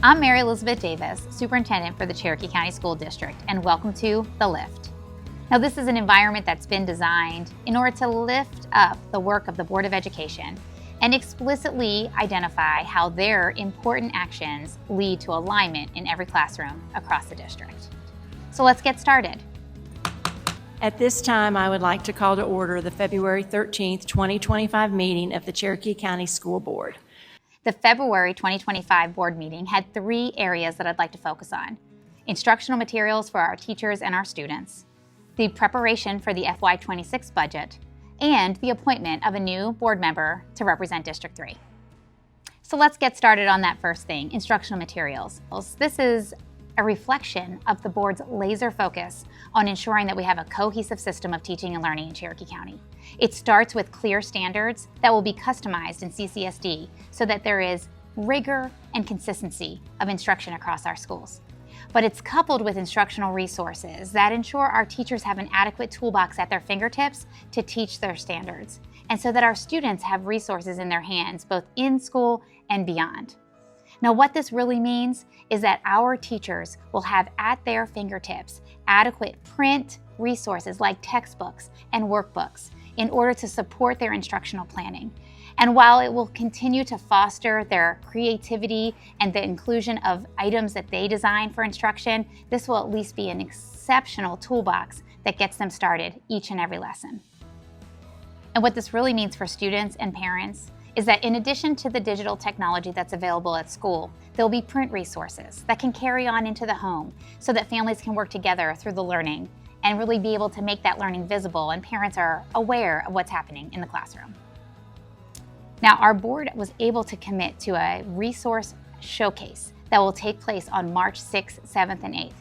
I'm Mary Elizabeth Davis, Superintendent for the Cherokee County School District, and welcome to The Lift. Now, this is an environment that's been designed in order to lift up the work of the Board of Education and explicitly identify how their important actions lead to alignment in every classroom across the district. So let's get started. At this time, I would like to call to order the February 13th, 2025 meeting of the Cherokee County School Board. The February 2025 board meeting had three areas that I'd like to focus on: instructional materials for our teachers and our students, the preparation for the FY26 budget, and the appointment of a new board member to represent District 3. So let's get started on that first thing, instructional materials. This is a reflection of the board's laser focus on ensuring that we have a cohesive system of teaching and learning in Cherokee County. It starts with clear standards that will be customized in CCSD so that there is rigor and consistency of instruction across our schools. But it's coupled with instructional resources that ensure our teachers have an adequate toolbox at their fingertips to teach their standards, and so that our students have resources in their hands both in school and beyond. Now, what this really means is that our teachers will have at their fingertips adequate print resources like textbooks and workbooks in order to support their instructional planning. And while it will continue to foster their creativity and the inclusion of items that they design for instruction, this will at least be an exceptional toolbox that gets them started each and every lesson. And what this really means for students and parents is that in addition to the digital technology that's available at school, there'll be print resources that can carry on into the home so that families can work together through the learning and really be able to make that learning visible and parents are aware of what's happening in the classroom. Now, our board was able to commit to a resource showcase that will take place on March 6th, 7th, and 8th.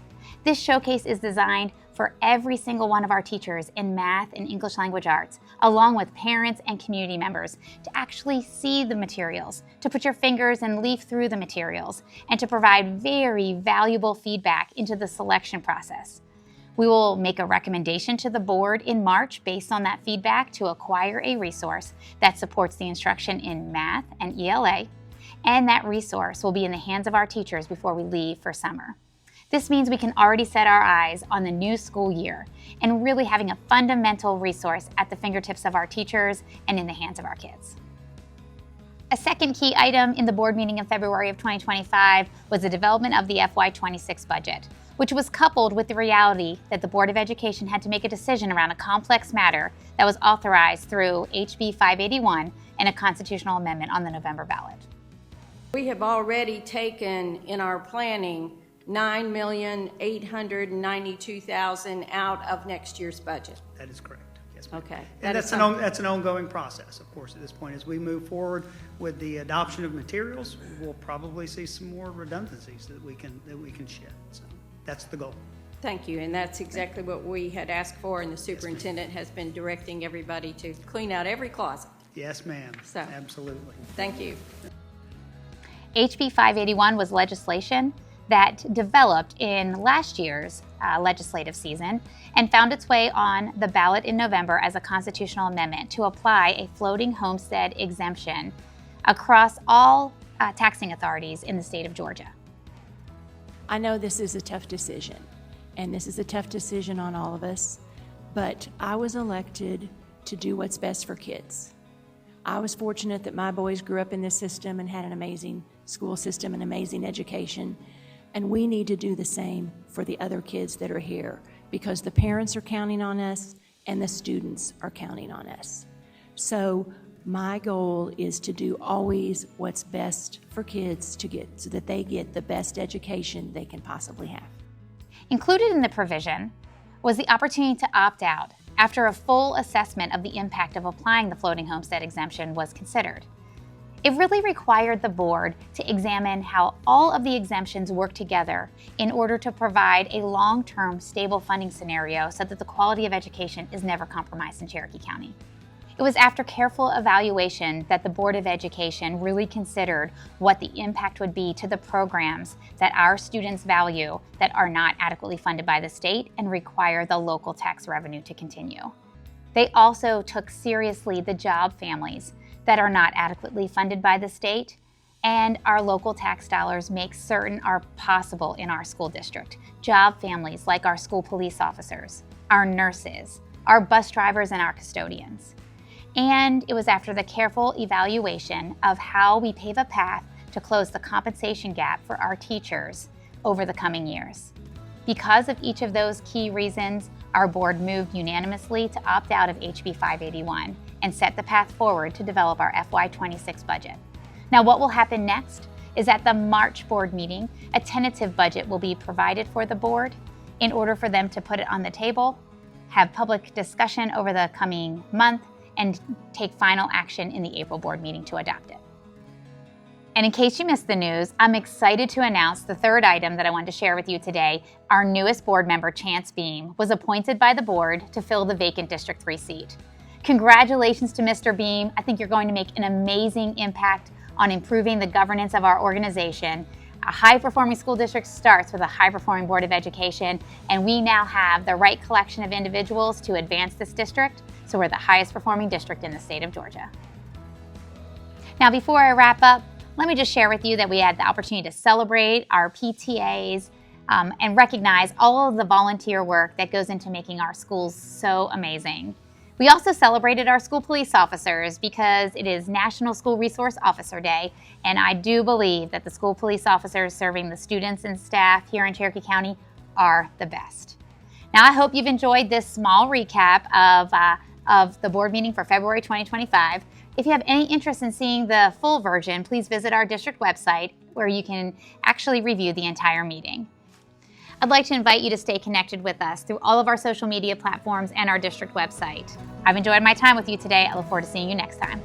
This showcase is designed for every single one of our teachers in math and English language arts, along with parents and community members, to actually see the materials, to put your fingers and leaf through the materials, and to provide very valuable feedback into the selection process. We will make a recommendation to the board in March based on that feedback to acquire a resource that supports the instruction in math and ELA, and that resource will be in the hands of our teachers before we leave for summer. This means we can already set our eyes on the new school year and really having a fundamental resource at the fingertips of our teachers and in the hands of our kids. A second key item in the board meeting in February of 2025 was the development of the FY26 budget, which was coupled with the reality that the Board of Education had to make a decision around a complex matter that was authorized through HB 581 and a constitutional amendment on the November ballot. We have already taken in our planning $9,892,000 out of next year's budget. That is correct. Yes, ma'am. Okay. And that's an ongoing process, of course, at this point. As we move forward with the adoption of materials, we'll probably see some more redundancies that we can shed. So that's the goal. Thank you, and that's exactly what we had asked for, and the superintendent has been directing everybody to clean out every closet. Yes, ma'am. So, absolutely. Thank you. HB 581 was legislation that developed in last year's legislative season and found its way on the ballot in November as a constitutional amendment to apply a floating homestead exemption across all taxing authorities in the state of Georgia. I know this is a tough decision, and this is a tough decision on all of us, but I was elected to do what's best for kids. I was fortunate that my boys grew up in this system and had an amazing school system and amazing education. And we need to do the same for the other kids that are here because the parents are counting on us and the students are counting on us. So my goal is to do always what's best for kids to get so that they get the best education they can possibly have. Included in the provision was the opportunity to opt out after a full assessment of the impact of applying the floating homestead exemption was considered. It really required the board to examine how all of the exemptions work together in order to provide a long-term stable funding scenario so that the quality of education is never compromised in Cherokee County. It was after careful evaluation that the Board of Education really considered what the impact would be to the programs that our students value that are not adequately funded by the state and require the local tax revenue to continue. They also took seriously the job families that are not adequately funded by the state and our local tax dollars make certain are possible in our school district. Job families like our school police officers, our nurses, our bus drivers, and our custodians. And it was after the careful evaluation of how we pave a path to close the compensation gap for our teachers over the coming years. Because of each of those key reasons, our board moved unanimously to opt out of HB 581 and set the path forward to develop our FY26 budget. Now, what will happen next is at the March board meeting, a tentative budget will be provided for the board in order for them to put it on the table, have public discussion over the coming month, and take final action in the April board meeting to adopt it. And in case you missed the news, I'm excited to announce the third item that I wanted to share with you today. Our newest board member, Chance Beam, was appointed by the board to fill the vacant District 3 seat. Congratulations to Mr. Beam. I think you're going to make an amazing impact on improving the governance of our organization. A high-performing school district starts with a high-performing Board of Education, and we now have the right collection of individuals to advance this district, so we're the highest-performing district in the state of Georgia. Now, before I wrap up, let me just share with you that we had the opportunity to celebrate our PTAs and recognize all of the volunteer work that goes into making our schools so amazing. We also celebrated our school police officers because it is National School Resource Officer Day, and I do believe that the school police officers serving the students and staff here in Cherokee County are the best. Now, I hope you've enjoyed this small recap of the board meeting for February 2025. If you have any interest in seeing the full version, please visit our district website where you can actually review the entire meeting. I'd like to invite you to stay connected with us through all of our social media platforms and our district website. I've enjoyed my time with you today. I look forward to seeing you next time.